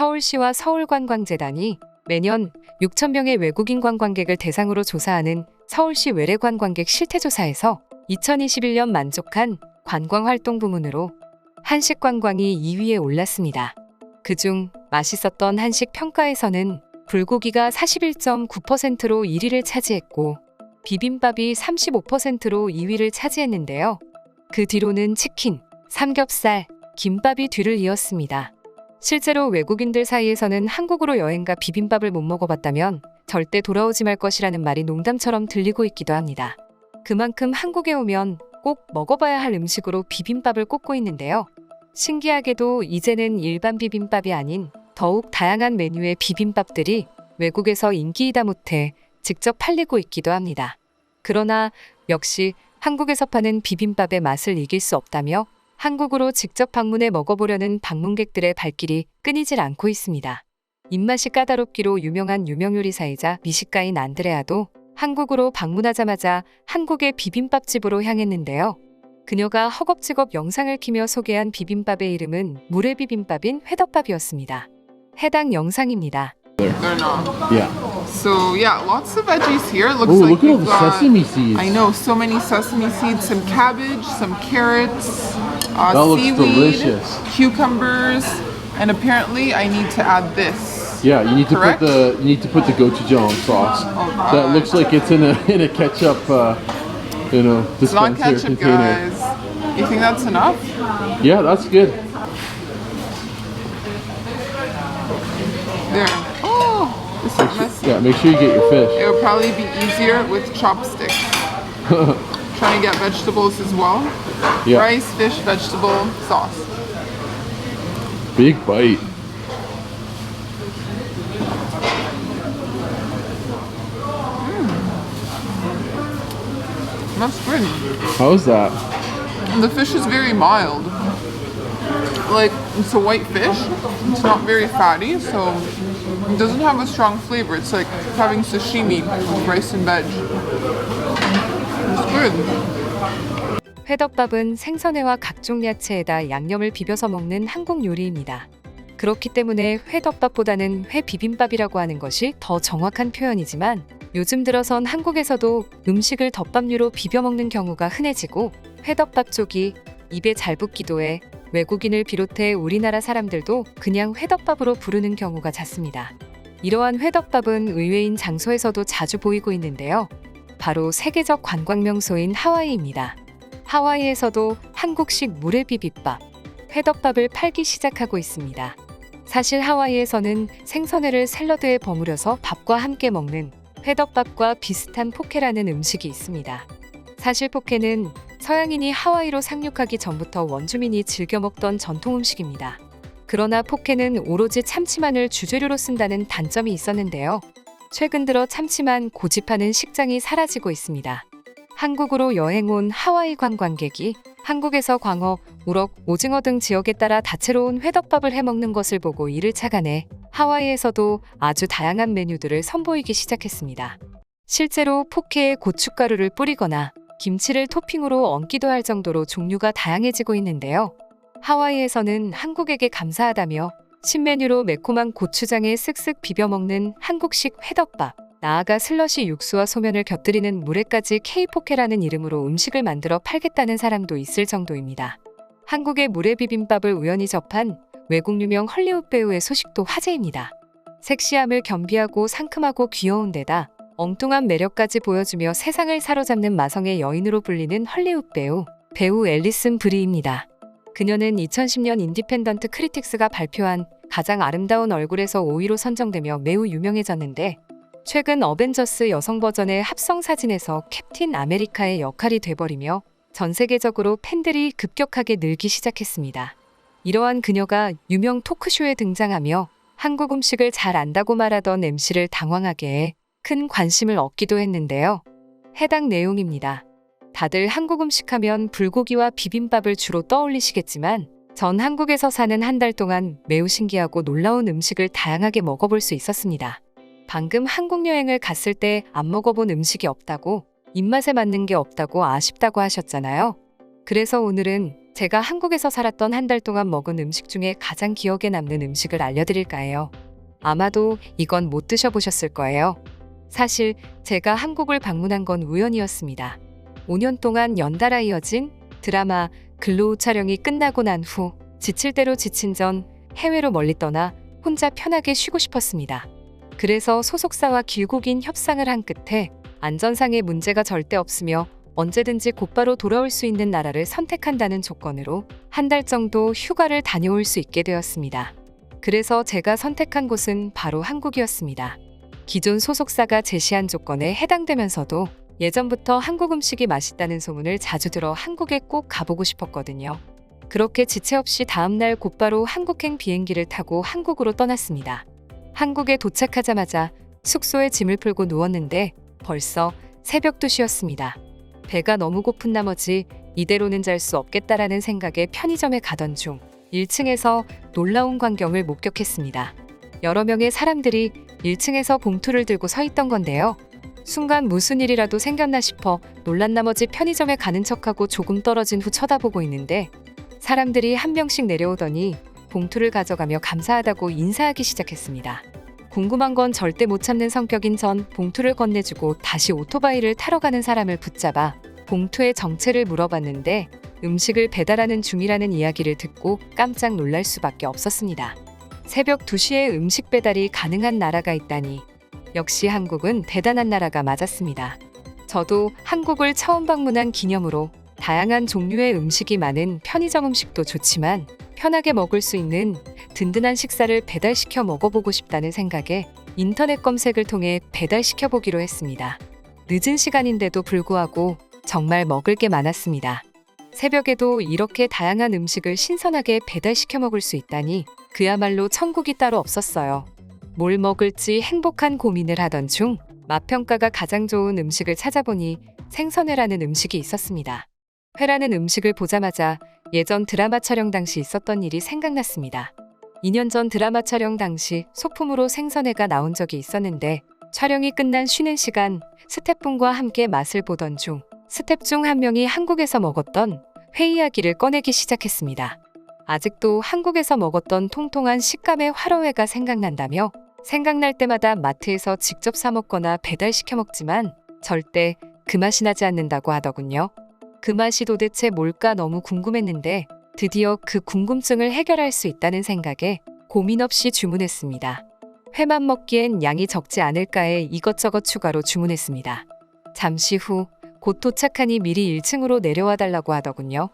서울시와 서울관광재단이 매년 6,000명의 외국인 관광객을 대상으로 조사하는 서울시 외래관광객 실태조사에서 2021년 만족한 관광활동 부문으로 한식관광이 2위에 올랐습니다. 그중 맛있었던 한식 평가에서는 불고기가 41.9%로 1위를 차지했고 비빔밥이 35%로 2위를 차지했는데요. 그 뒤로는 치킨, 삼겹살, 김밥이 뒤를 이었습니다. 실제로 외국인들 사이에서는 한국으로 여행가 비빔밥을 못 먹어봤다면 절대 돌아오지 말 것이라는 말이 농담처럼 들리고 있기도 합니다. 그만큼 한국에 오면 꼭 먹어봐야 할 음식으로 비빔밥을 꼽고 있는데요. 신기하게도 이제는 일반 비빔밥이 아닌 더욱 다양한 메뉴의 비빔밥들이 외국에서 인기이다 못해 직접 팔리고 있기도 합니다. 그러나 역시 한국에서 파는 비빔밥의 맛을 이길 수 없다며 한국으로 직접 방문해 먹어보려는 방문객들의 발길이 끊이질 않고 있습니다. 입맛이 까다롭기로 유명한 유명요리사이자 미식가인 안드레아도 한국으로 방문하자마자 한국의 비빔밥집으로 향했는데요. 그녀가 허겁지겁 영상을 키며 소개한 비빔밥의 이름은 물회비빔밥인 회덮밥이었습니다. 해당 영상입니다. They're not. Yeah. So yeah, lots of veggies here. It looks Oh, like look at all we've the got, sesame seeds. I know, so many sesame seeds, some cabbage, some carrots, That looks seaweed, delicious. cucumbers, and apparently I need to add this. Yeah, you need to Correct? put the gochujang sauce. God. That looks like it's in a ketchup, It's not dispenser ketchup, container. guys. You think that's enough? Yeah, that's good. There. Oh, this is messy. Yeah, make sure you get your fish. It would probably be easier with chopsticks. Trying to get vegetables as well. Yeah, Rice, fish, vegetable, sauce. big bite. That's good. How's that? And the fish is very mild. Like, it's a white fish. It's not very fatty, so it doesn't have a strong flavor. It's like having sashimi with rice and veg. It's good. 회덮밥은 생선회와 각종 야채에다 양념을 비벼서 먹는 한국 요리입니다. 그렇기 때문에 회덮밥보다는 회비빔밥이라고 하는 것이 더 정확한 표현이지만 요즘 들어선 한국에서도 음식을 덮밥류로 비벼 먹는 경우가 흔해지고 회덮밥 쪽이 입에 잘 붙기도 해 외국인을 비롯해 우리나라 사람들도 그냥 회덮밥으로 부르는 경우가 잦습니다. 이러한 회덮밥은 의외인 장소에서도 자주 보이고 있는데요. 바로 세계적 관광 명소인 하와이입니다. 하와이에서도 한국식 물회비빔밥, 회덮밥을 팔기 시작하고 있습니다. 사실 하와이에서는 생선회를 샐러드에 버무려서 밥과 함께 먹는 회덮밥과 비슷한 포케라는 음식이 있습니다. 사실 포케는 서양인이 하와이로 상륙하기 전부터 원주민이 즐겨 먹던 전통 음식입니다. 그러나 포케는 오로지 참치만을 주재료로 쓴다는 단점이 있었는데요. 최근 들어 참치만 고집하는 식장이 사라지고 있습니다. 한국으로 여행 온 하와이 관광객이 한국에서 광어, 우럭, 오징어 등 지역에 따라 다채로운 회덮밥을 해먹는 것을 보고 이를 착안해 하와이에서도 아주 다양한 메뉴들을 선보이기 시작했습니다. 실제로 포케에 고춧가루를 뿌리거나 김치를 토핑으로 얹기도 할 정도로 종류가 다양해지고 있는데요. 하와이에서는 한국에게 감사하다며 신메뉴로 매콤한 고추장에 쓱쓱 비벼 먹는 한국식 회덮밥, 나아가 슬러시 육수와 소면을 곁들이는 물회까지 K-포케라는 이름으로 음식을 만들어 팔겠다는 사람도 있을 정도입니다. 한국의 물회비빔밥을 우연히 접한 외국 유명 헐리우드 배우의 소식도 화제입니다. 섹시함을 겸비하고 상큼하고 귀여운 데다 엉뚱한 매력까지 보여주며 세상을 사로잡는 마성의 여인으로 불리는 헐리우드 배우 앨리슨 브리입니다. 그녀는 2010년 인디펜던트 크리틱스가 발표한 가장 아름다운 얼굴에서 5위로 선정되며 매우 유명해졌는데 최근 어벤져스 여성 버전의 합성 사진에서 캡틴 아메리카의 역할이 돼버리며 전 세계적으로 팬들이 급격하게 늘기 시작했습니다. 이러한 그녀가 유명 토크쇼에 등장하며 한국 음식을 잘 안다고 말하던 MC를 당황하게 해 큰 관심을 얻기도 했는데요. 해당 내용입니다. 다들 한국 음식 하면 불고기와 비빔밥을 주로 떠올리시겠지만 전 한국에서 사는 한 달 동안 매우 신기하고 놀라운 음식을 다양하게 먹어볼 수 있었습니다. 방금 한국 여행을 갔을 때 안 먹어본 음식이 없다고, 입맛에 맞는 게 없다고 아쉽다고 하셨잖아요. 그래서 오늘은 제가 한국에서 살았던 한 달 동안 먹은 음식 중에 가장 기억에 남는 음식을 알려드릴까 해요. 아마도 이건 못 드셔보셨을 거예요. 사실 제가 한국을 방문한 건 우연이었습니다. 5년 동안 연달아 이어진 드라마 글로우 촬영이 끝나고 난 후 지칠 대로 지친 전 해외로 멀리 떠나 혼자 편하게 쉬고 싶었습니다. 그래서 소속사와 길고 긴 협상을 한 끝에 안전상의 문제가 절대 없으며 언제든지 곧바로 돌아올 수 있는 나라를 선택한다는 조건으로 한 달 정도 휴가를 다녀올 수 있게 되었습니다. 그래서 제가 선택한 곳은 바로 한국이었습니다. 기존 소속사가 제시한 조건에 해당되면서도 예전부터 한국 음식이 맛있다는 소문을 자주 들어 한국에 꼭 가보고 싶었거든요. 그렇게 지체 없이 다음날 곧바로 한국행 비행기를 타고 한국으로 떠났습니다. 한국에 도착하자마자 숙소에 짐을 풀고 누웠는데 벌써 새벽 2시였습니다. 배가 너무 고픈 나머지 이대로는 잘 수 없겠다라는 생각에 편의점에 가던 중 1층에서 놀라운 광경을 목격했습니다. 여러 명의 사람들이 1층에서 봉투를 들고 서 있던 건데요. 순간 무슨 일이라도 생겼나 싶어 놀란 나머지 편의점에 가는 척하고 조금 떨어진 후 쳐다보고 있는데 사람들이 한 명씩 내려오더니 봉투를 가져가며 감사하다고 인사하기 시작했습니다. 궁금한 건 절대 못 참는 성격인 전 봉투를 건네주고 다시 오토바이를 타러 가는 사람을 붙잡아 봉투의 정체를 물어봤는데 음식을 배달하는 중이라는 이야기를 듣고 깜짝 놀랄 수밖에 없었습니다. 새벽 2시에 음식 배달이 가능한 나라가 있다니 역시 한국은 대단한 나라가 맞았습니다. 저도 한국을 처음 방문한 기념으로 다양한 종류의 음식이 많은 편의점 음식도 좋지만 편하게 먹을 수 있는 든든한 식사를 배달시켜 먹어보고 싶다는 생각에 인터넷 검색을 통해 배달시켜 보기로 했습니다. 늦은 시간인데도 불구하고 정말 먹을 게 많았습니다. 새벽에도 이렇게 다양한 음식을 신선하게 배달시켜 먹을 수 있다니 그야말로 천국이 따로 없었어요. 뭘 먹을지 행복한 고민을 하던 중 맛평가가 가장 좋은 음식을 찾아보니 생선회라는 음식이 있었습니다. 회라는 음식을 보자마자 예전 드라마 촬영 당시 있었던 일이 생각났습니다. 2년 전 드라마 촬영 당시 소품으로 생선회가 나온 적이 있었는데 촬영이 끝난 쉬는 시간 스태프분과 함께 맛을 보던 중 스태프 중 한 명이 한국에서 먹었던 회 이야기를 꺼내기 시작했습니다. 아직도 한국에서 먹었던 통통한 식감의 화로회가 생각난다며 생각날 때마다 마트에서 직접 사 먹거나 배달시켜 먹지만 절대 그 맛이 나지 않는다고 하더군요. 그 맛이 도대체 뭘까 너무 궁금했는데 드디어 그 궁금증을 해결할 수 있다는 생각에 고민 없이 주문했습니다. 회만 먹기엔 양이 적지 않을까에 이것저것 추가로 주문했습니다. 잠시 후 곧 도착하니 미리 1층으로 내려와 달라고 하더군요.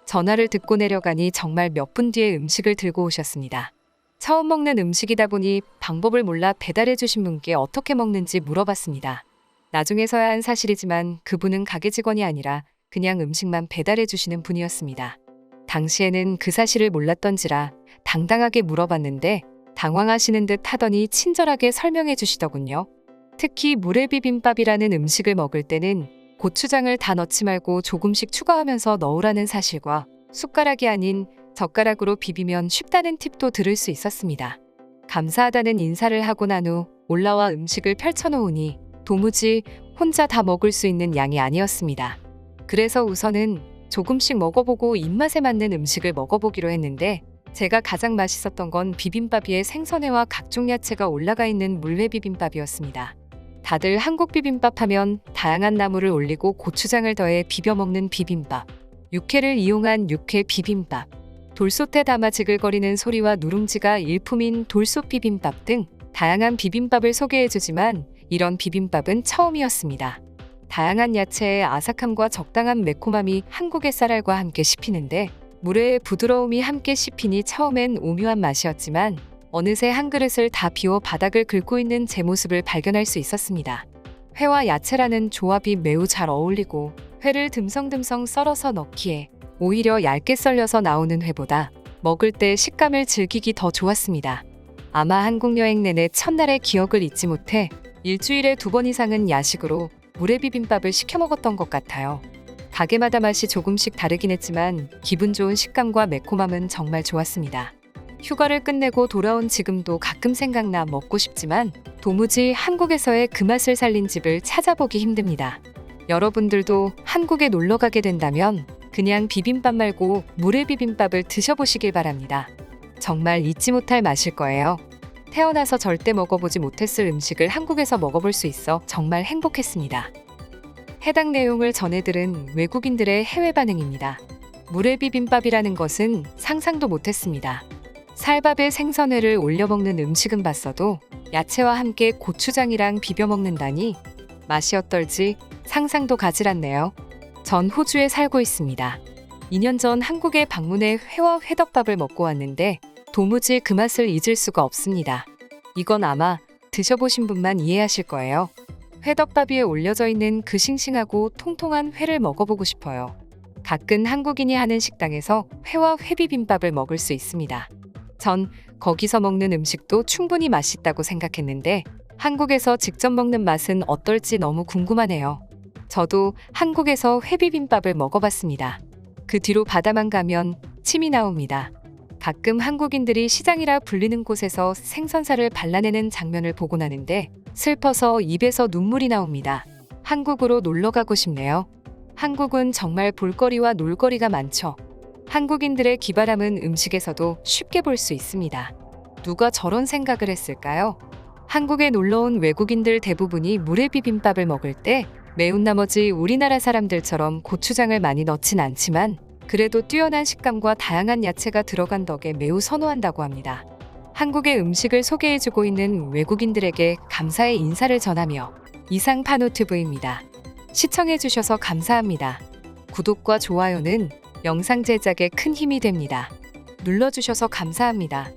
전화를 듣고 내려가니 정말 몇 분 뒤에 음식을 들고 오셨습니다. 처음 먹는 음식이다 보니 방법을 몰라 배달해 주신 분께 어떻게 먹는지 물어봤습니다. 나중에서야 한 사실이지만 그분은 가게 직원이 아니라 그냥 음식만 배달해 주시는 분이었습니다. 당시에는 그 사실을 몰랐던지라 당당하게 물어봤는데 당황하시는 듯 하더니 친절하게 설명해 주시더군요. 특히 물회 비빔밥이라는 음식을 먹을 때는 고추장을 다 넣지 말고 조금씩 추가하면서 넣으라는 사실과 숟가락이 아닌 젓가락으로 비비면 쉽다는 팁도 들을 수 있었습니다. 감사하다는 인사를 하고 난 후 올라와 음식을 펼쳐놓으니 도무지 혼자 다 먹을 수 있는 양이 아니었습니다. 그래서 우선은 조금씩 먹어보고 입맛에 맞는 음식을 먹어보기로 했는데 제가 가장 맛있었던 건 비빔밥 위에 생선회와 각종 야채가 올라가 있는 물회 비빔밥이었습니다. 다들 한국 비빔밥 하면 다양한 나물을 올리고 고추장을 더해 비벼 먹는 비빔밥, 육회를 이용한 육회 비빔밥, 돌솥에 담아 지글거리는 소리와 누룽지가 일품인 돌솥 비빔밥 등 다양한 비빔밥을 소개해주지만 이런 비빔밥은 처음이었습니다. 다양한 야채의 아삭함과 적당한 매콤함이 한국의 쌀알과 함께 씹히는데 물회의 부드러움이 함께 씹히니 처음엔 오묘한 맛이었지만 어느새 한 그릇을 다 비워 바닥을 긁고 있는 제 모습을 발견할 수 있었습니다. 회와 야채라는 조합이 매우 잘 어울리고 회를 듬성듬성 썰어서 넣기에 오히려 얇게 썰려서 나오는 회보다 먹을 때 식감을 즐기기 더 좋았습니다. 아마 한국 여행 내내 첫날의 기억을 잊지 못해 일주일에 2번 이상은 야식으로 물회 비빔밥을 시켜 먹었던 것 같아요. 가게마다 맛이 조금씩 다르긴 했지만 기분 좋은 식감과 매콤함은 정말 좋았습니다. 휴가를 끝내고 돌아온 지금도 가끔 생각나 먹고 싶지만 도무지 한국에서의 그 맛을 살린 집을 찾아보기 힘듭니다. 여러분들도 한국에 놀러 가게 된다면 그냥 비빔밥 말고 물회 비빔밥을 드셔보시길 바랍니다. 정말 잊지 못할 맛일 거예요. 태어나서 절대 먹어보지 못했을 음식을 한국에서 먹어볼 수 있어 정말 행복했습니다. 해당 내용을 전해들은 외국인들의 해외 반응입니다. 물회 비빔밥이라는 것은 상상도 못했습니다. 살밥에 생선회를 올려 먹는 음식은 봤어도 야채와 함께 고추장이랑 비벼 먹는다니 맛이 어떨지 상상도 가질 않네요. 전 호주에 살고 있습니다. 2년 전 한국에 방문해 회와 회덮밥을 먹고 왔는데 도무지 그 맛을 잊을 수가 없습니다. 이건 아마 드셔보신 분만 이해하실 거예요. 회덮밥 위에 올려져 있는 그 싱싱하고 통통한 회를 먹어보고 싶어요. 가끔 한국인이 하는 식당에서 회와 회비빔밥을 먹을 수 있습니다. 전 거기서 먹는 음식도 충분히 맛있다고 생각했는데 한국에서 직접 먹는 맛은 어떨지 너무 궁금하네요. 저도 한국에서 회비빔밥을 먹어봤습니다. 그 뒤로 바다만 가면 침이 나옵니다. 가끔 한국인들이 시장이라 불리는 곳에서 생선살을 발라내는 장면을 보곤 하는데 슬퍼서 입에서 눈물이 나옵니다. 한국으로 놀러 가고 싶네요. 한국은 정말 볼거리와 놀거리가 많죠. 한국인들의 기발함은 음식에서도 쉽게 볼 수 있습니다. 누가 저런 생각을 했을까요? 한국에 놀러온 외국인들 대부분이 물회 비빔밥을 먹을 때 매운 나머지 우리나라 사람들처럼 고추장을 많이 넣진 않지만 그래도 뛰어난 식감과 다양한 야채가 들어간 덕에 매우 선호한다고 합니다. 한국의 음식을 소개해주고 있는 외국인들에게 감사의 인사를 전하며 이상 파노TV입니다. 시청해주셔서 감사합니다. 구독과 좋아요는 영상 제작에 큰 힘이 됩니다. 눌러주셔서 감사합니다.